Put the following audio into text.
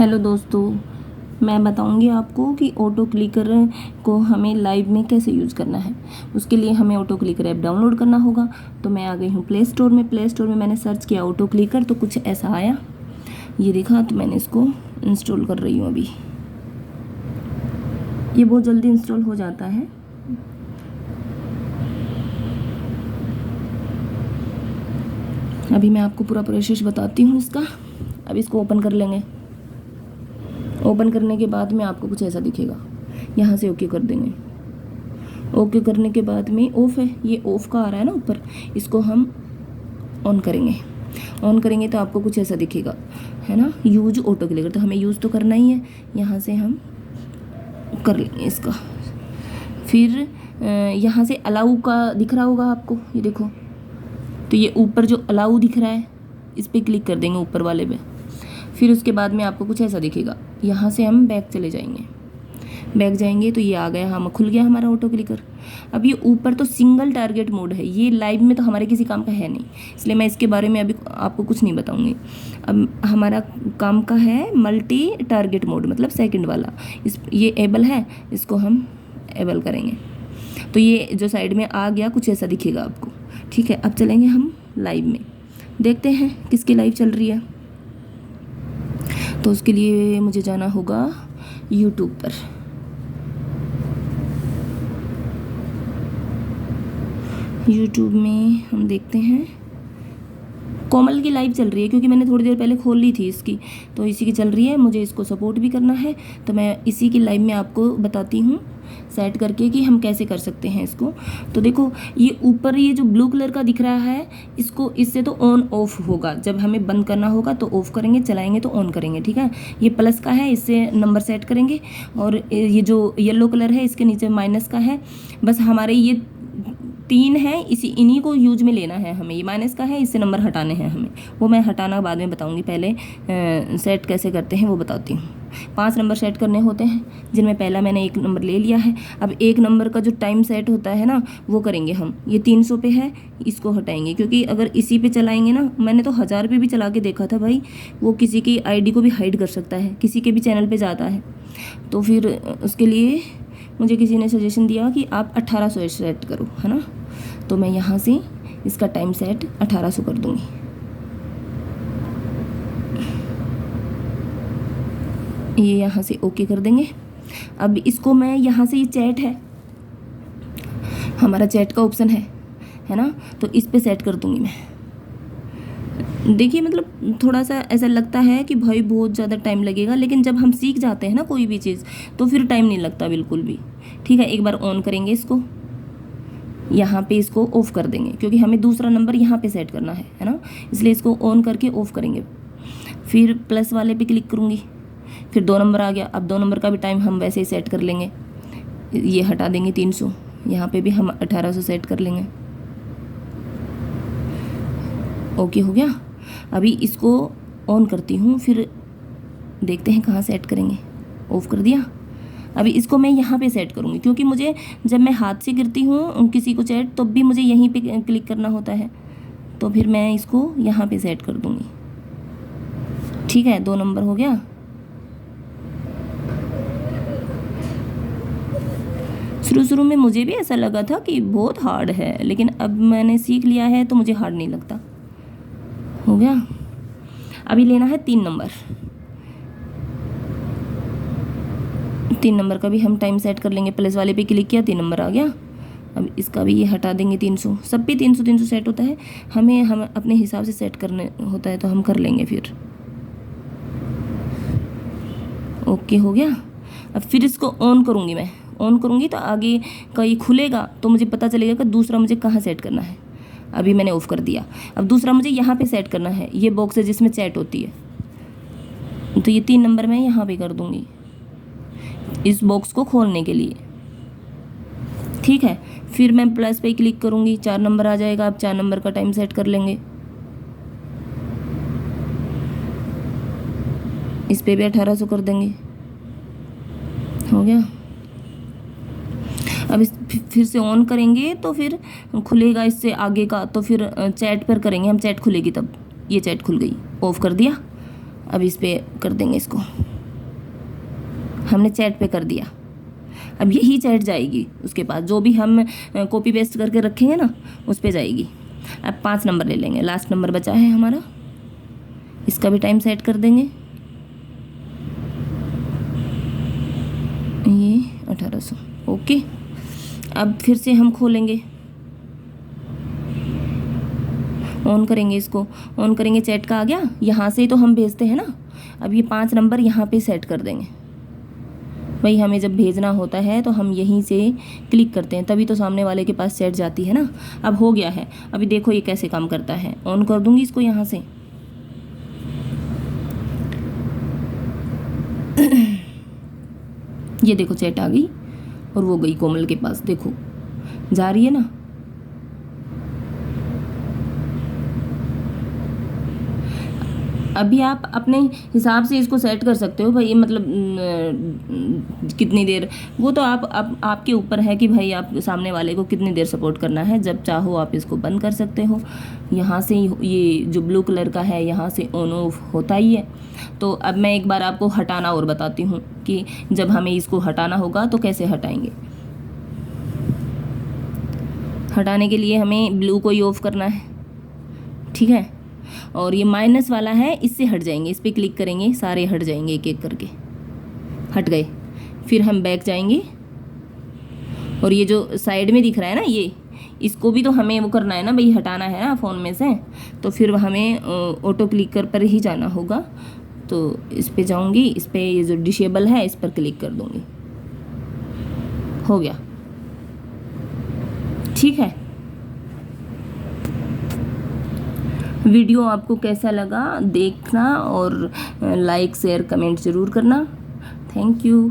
Hello दोस्तों, मैं बताऊंगी आपको कि ऑटो क्लिकर को हमें लाइव में कैसे यूज़ करना है। उसके लिए हमें ऑटो क्लिकर ऐप डाउनलोड करना होगा। तो मैं आ गई हूँ प्ले स्टोर में मैंने सर्च किया ऑटो क्लिकर, तो कुछ ऐसा आया, ये देखा, तो मैंने इसको इंस्टॉल कर रही हूँ। अभी ये बहुत जल्दी इंस्टॉल हो जाता है। अभी मैं आपको पूरा प्रोसेस बताती हूँ इसका। अब इसको ओपन कर लेंगे। ओपन करने के बाद में आपको कुछ ऐसा दिखेगा, यहाँ से ओके कर देंगे। ओके करने के बाद में ऑफ है, ये ऑफ का आ रहा है ना ऊपर, इसको हम ऑन करेंगे। ऑन करेंगे तो आपको कुछ ऐसा दिखेगा, है ना, यूज ऑटो क्लिकर। तो हमें यूज़ तो करना ही है, यहाँ से हम कर लेंगे इसका। फिर यहाँ से अलाउ का दिख रहा होगा आपको, ये देखो, तो ये ऊपर जो अलाउ दिख रहा है इस पर क्लिक कर देंगे, ऊपर वाले पे। फिर उसके बाद में आपको कुछ ऐसा दिखेगा, यहाँ से हम बैक चले जाएंगे। बैक जाएंगे तो ये आ गया, हम खुल गया हमारा ऑटो क्लिकर। अब ये ऊपर तो सिंगल टारगेट मोड है, ये लाइव में तो हमारे किसी काम का है नहीं, इसलिए मैं इसके बारे में अभी आपको कुछ नहीं बताऊंगी। अब हमारा काम का है मल्टी टारगेट मोड, मतलब सेकंड वाला। ये एबल है, इसको हम एबल करेंगे। तो ये जो साइड में आ गया, कुछ ऐसा दिखेगा आपको। ठीक है, अब चलेंगे हम लाइव में, देखते हैं किसकी लाइव चल रही है। तो उसके लिए मुझे जाना होगा यूट्यूब पर। यूट्यूब में हम देखते हैं, कोमल की लाइव चल रही है, क्योंकि मैंने थोड़ी देर पहले खोल ली थी इसकी, तो इसी की चल रही है। मुझे इसको सपोर्ट भी करना है, तो मैं इसी की लाइव में आपको बताती हूँ सेट करके कि हम कैसे कर सकते हैं इसको। तो देखो, ये ऊपर ये जो ब्लू कलर का दिख रहा है, इससे तो ऑन ऑफ होगा। जब हमें बंद करना होगा तो ऑफ करेंगे, चलाएंगे तो ऑन करेंगे। ठीक है, ये प्लस का है, इससे नंबर सेट करेंगे। और ये जो येलो कलर है, इसके नीचे माइनस का है। बस हमारे ये 3 है, इन्हीं को यूज में लेना है हमें। ये माइनस का है, इससे नंबर हटाने हैं हमें, वो मैं हटाना बाद में बताऊंगी। पहले सेट कैसे करते हैं वो बताती हूँ। 5 नंबर सेट करने होते हैं, जिनमें पहला मैंने 1 नंबर ले लिया है। अब 1 नंबर का जो टाइम सेट होता है ना, वो करेंगे हम। ये 300 पे है, इसको हटाएंगे, क्योंकि अगर इसी पे चलाएंगे ना, मैंने तो 1000 पे भी चला के देखा था भाई, वो किसी की आईडी को भी हाइड कर सकता है, किसी के भी चैनल पे जाता है। तो फिर उसके लिए मुझे किसी ने सजेशन दिया कि आप 1800 सेट करो, है ना। तो मैं यहाँ से इसका टाइम सेट 1800 कर दूँगी। ये यहाँ से ओके कर देंगे। अब इसको मैं यहाँ से, ये चैट है, हमारा चैट का ऑप्शन है ना, तो इस पे सेट कर दूँगी मैं। देखिए, मतलब थोड़ा सा ऐसा लगता है कि भाई बहुत ज़्यादा टाइम लगेगा, लेकिन जब हम सीख जाते हैं ना कोई भी चीज़, तो फिर टाइम नहीं लगता बिल्कुल भी। ठीक है, एक बार ऑन करेंगे इसको, यहाँ पे इसको ऑफ़ कर देंगे, क्योंकि हमें दूसरा नंबर यहाँ पे सेट करना है ना, इसलिए इसको ऑन करके ऑफ़ करेंगे। फिर प्लस वाले पे क्लिक करूँगी, फिर 2 नंबर आ गया। अब 2 नंबर का भी टाइम हम वैसे ही सेट कर लेंगे, ये हटा देंगे 300, यहाँ पे भी हम 1800 सेट कर लेंगे। ओके हो गया। अभी इसको ऑन करती हूँ, फिर देखते हैं कहाँ सेट करेंगे। ऑफ़ कर दिया। अभी इसको मैं यहाँ पे सेट करूँगी, क्योंकि मुझे जब मैं हाथ से गिरती हूँ किसी को चैट, तब भी मुझे यहीं पे क्लिक करना होता है, तो फिर मैं इसको यहाँ पे सेट कर दूँगी। ठीक है, 2 नंबर हो गया। शुरू में मुझे भी ऐसा लगा था कि बहुत हार्ड है, लेकिन अब मैंने सीख लिया है तो मुझे हार्ड नहीं लगता। हो गया। अभी लेना है 3 नंबर। 3 नंबर का भी हम टाइम सेट कर लेंगे। प्लस वाले पे क्लिक किया, 3 नंबर आ गया। अब इसका भी ये हटा देंगे 300। सब पे 300 सेट होता है, हम अपने हिसाब से सेट करने होता है, तो हम कर लेंगे फिर। ओके हो गया। अब फिर इसको ऑन करूँगी मैं। ऑन करूँगी तो आगे का ये खुलेगा, तो मुझे पता चलेगा कि दूसरा मुझे कहाँ सेट करना है। अभी मैंने ऑफ़ कर दिया। अब दूसरा मुझे यहाँ पे सेट करना है, ये बॉक्स है जिसमें चैट होती है, तो ये 3 नंबर मैं यहाँ पे कर दूँगी इस बॉक्स को खोलने के लिए। ठीक है, फिर मैं प्लस पे क्लिक करूँगी, 4 नंबर आ जाएगा। अब 4 नंबर का टाइम सेट कर लेंगे, इस पे भी 1800 कर देंगे। हो गया। अब इस फिर से ऑन करेंगे तो फिर खुलेगा इससे आगे का, तो फिर चैट पर करेंगे हम, चैट खुलेगी तब। ये चैट खुल गई, ऑफ़ कर दिया। अब इस पे कर देंगे इसको। हमने चैट पे कर दिया। अब यही चैट जाएगी उसके पास, जो भी हम कॉपी पेस्ट करके रखेंगे ना उस पर जाएगी। अब 5 नंबर ले लेंगे, लास्ट नंबर बचा है हमारा, इसका भी टाइम सेट कर देंगे। ये 1800, ओके। अब फिर से हम खोलेंगे, ऑन करेंगे, इसको ऑन करेंगे, चैट का आ गया, यहाँ से तो हम भेजते हैं ना। अब ये 5 नंबर यहाँ पे सेट कर देंगे। भाई हमें जब भेजना होता है तो हम यहीं से क्लिक करते हैं, तभी तो सामने वाले के पास चैट जाती है ना। अब हो गया है, अभी देखो ये कैसे काम करता है। ऑन कर दूंगी इसको यहाँ से, ये देखो चैट आ गई और वो गई कोमल के पास, देखो जा रही है ना। अभी आप अपने हिसाब से इसको सेट कर सकते हो भाई, मतलब कितनी देर, वो तो आपके ऊपर है कि भाई आप सामने वाले को कितनी देर सपोर्ट करना है। जब चाहो आप इसको बंद कर सकते हो। यहाँ से ये जो ब्लू कलर का है यहाँ से ऑन ऑफ होता ही है। तो अब मैं एक बार आपको हटाना और बताती हूँ कि जब हमें इसको हटाना होगा तो कैसे हटाएंगे। हटाने के लिए हमें ब्लू को ही ऑफ करना है, ठीक है। और ये माइनस वाला है, इससे हट जाएंगे, इस पर क्लिक करेंगे, सारे हट जाएंगे एक एक करके, हट गए। फिर हम बैक जाएंगे और ये जो साइड में दिख रहा है ना, ये इसको भी तो हमें वो करना है ना भाई, हटाना है ना फ़ोन में से। तो फिर हमें ऑटो क्लिकर पर ही जाना होगा। तो इस पर जाऊंगी, इस पर ये जो डिसेबल है इस पर क्लिक कर दूंगी, हो गया, ठीक है। वीडियो आपको कैसा लगा देखना और लाइक शेयर कमेंट ज़रूर करना। Thank you.